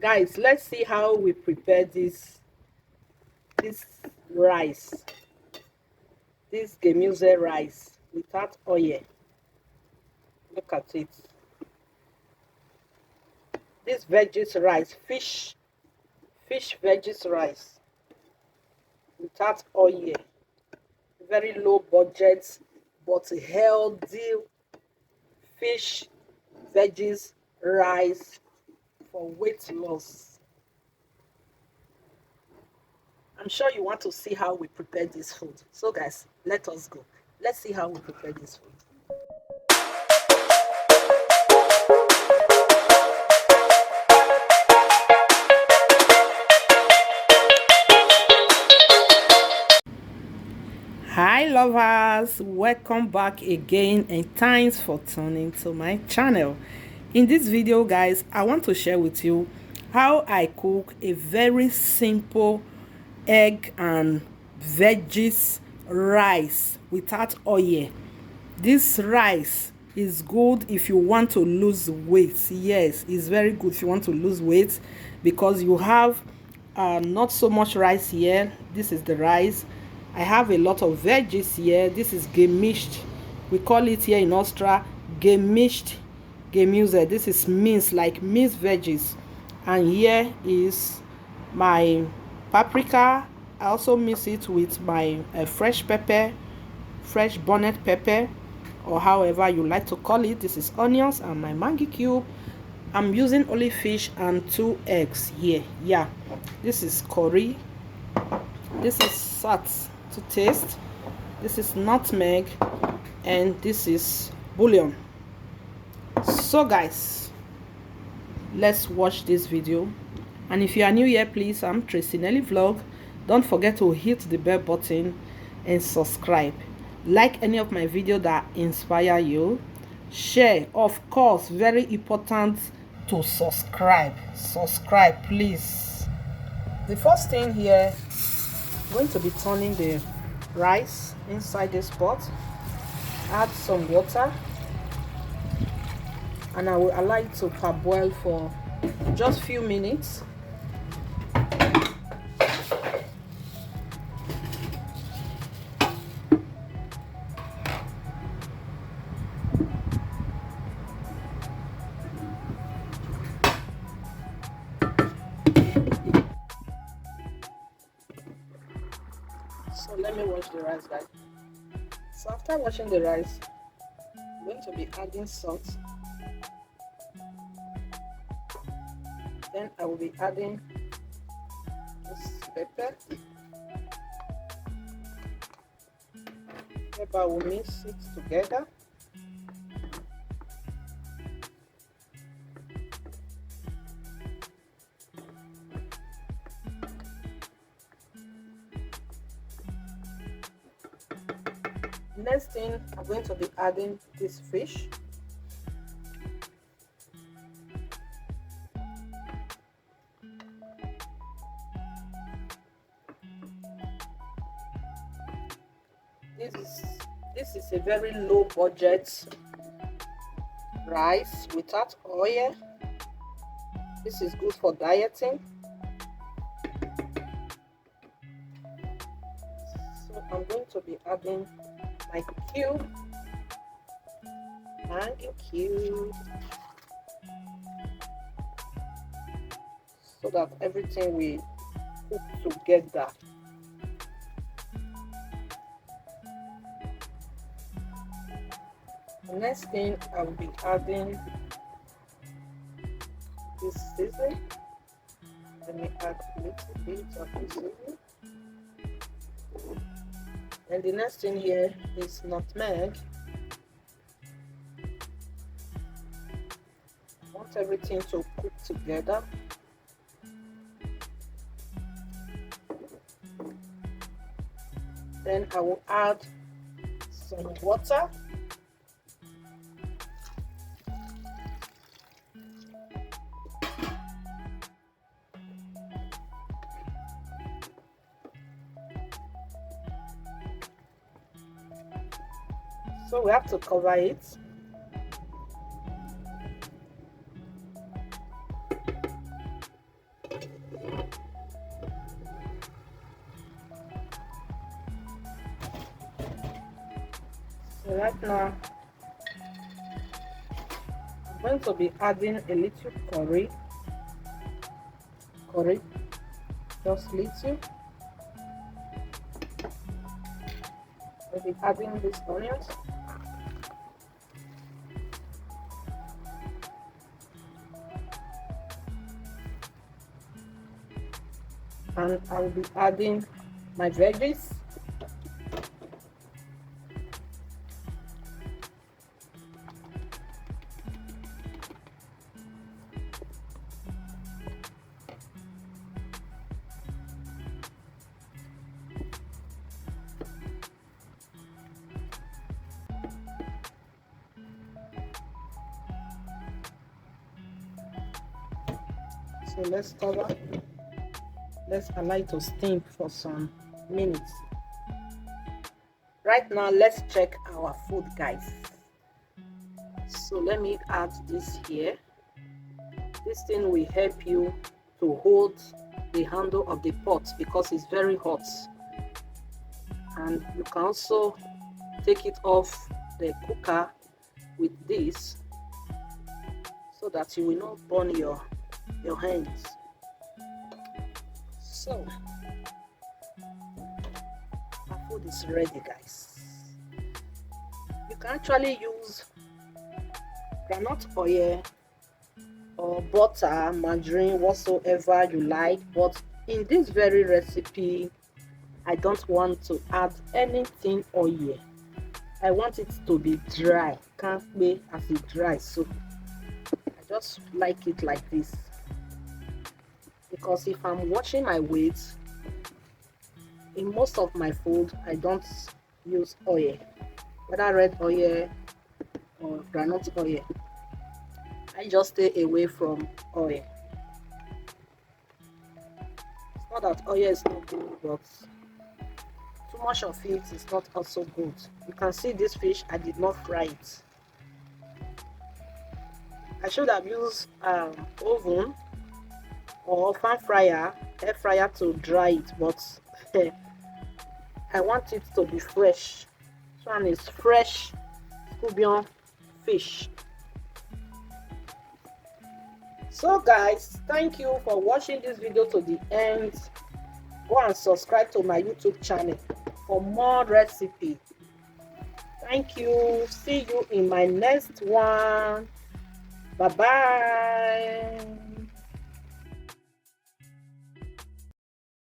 Guys, let's see how we prepare this rice, this gemuse rice without oil. Look at it. This veggies rice, fish veggies rice without oil. Very low budget but healthy fish veggies rice for weight loss. I'm sure you want to see how we prepare this food. So guys, let us go. Let's see how we prepare this food. Hi lovers, welcome back again and thanks for tuning to my channel. In this video guys, I want to share with you how I cook a very simple egg and veggies rice without oil. This rice is good if you want to lose weight. Yes, it's very good if you want to lose weight because you have not so much rice here. This is the rice. I have a lot of veggies here. This is gemished. We call it here in Austria gemished gemuse. This is minced, like minced veggies. And here is my paprika. I also mix it with my fresh pepper, fresh bonnet pepper, or however you like to call it. This is onions and my Maggi cube. I'm using only fish and 2 eggs here. Yeah, this is curry. This is salt to taste. This is nutmeg, and this is bouillon. So guys, let's watch this video. And if you are new here, please, I'm Tracy Nelly Vlog. Don't forget to hit the bell button and subscribe. Like any of my videos that inspire you. Share, of course, very important to subscribe. Subscribe, please. The first thing here, I'm going to be turning the rice inside this pot. Add some water, and I will allow it to parboil for just few minutes. So let me wash the rice, guys. So after washing the rice, I'm going to be adding salt. Then I will be adding this pepper. Pepper will mix it together. Next thing, I'm going to be adding this fish. This is a very low budget rice without oil. This is good for dieting. So I'm going to be adding my cube, Maggi cube, so that everything will cook together. The next thing, I will be adding this seasoning. Let me add a little bit of this seasoning. And the next thing here is nutmeg. I want everything to cook together. Then I will add some water. So we have to cover it. So right now I'm going to be adding a little curry, just little. I'll be adding these onions. And I'll be adding my veggies. So let's cover. Let's allow it to steam for some minutes. Right now, let's check our food, guys. So let me add this here. This thing will help you to hold the handle of the pot because it's very hot. And you can also take it off the cooker with this so that you will not burn your hands. So our food is ready, guys. You can actually use groundnut oil or butter, margarine, whatsoever you like, but in this very recipe I don't want to add anything oil. I want it to be dry, can't be as it dry, so I just like it like this. Because if I'm watching my weight, in most of my food I don't use oil, whether red oil or groundnut oil. I just stay away from oil. It's not that oil is not good, but too much of it is not also good. You can see this fish, I did not fry it. I should have used oven or air fryer to dry it, but I want it to be fresh. This one is fresh scubion fish. So guys, thank you for watching this video to the end. Go and subscribe to my YouTube channel for more recipe. Thank you. See you in my next one. Bye bye.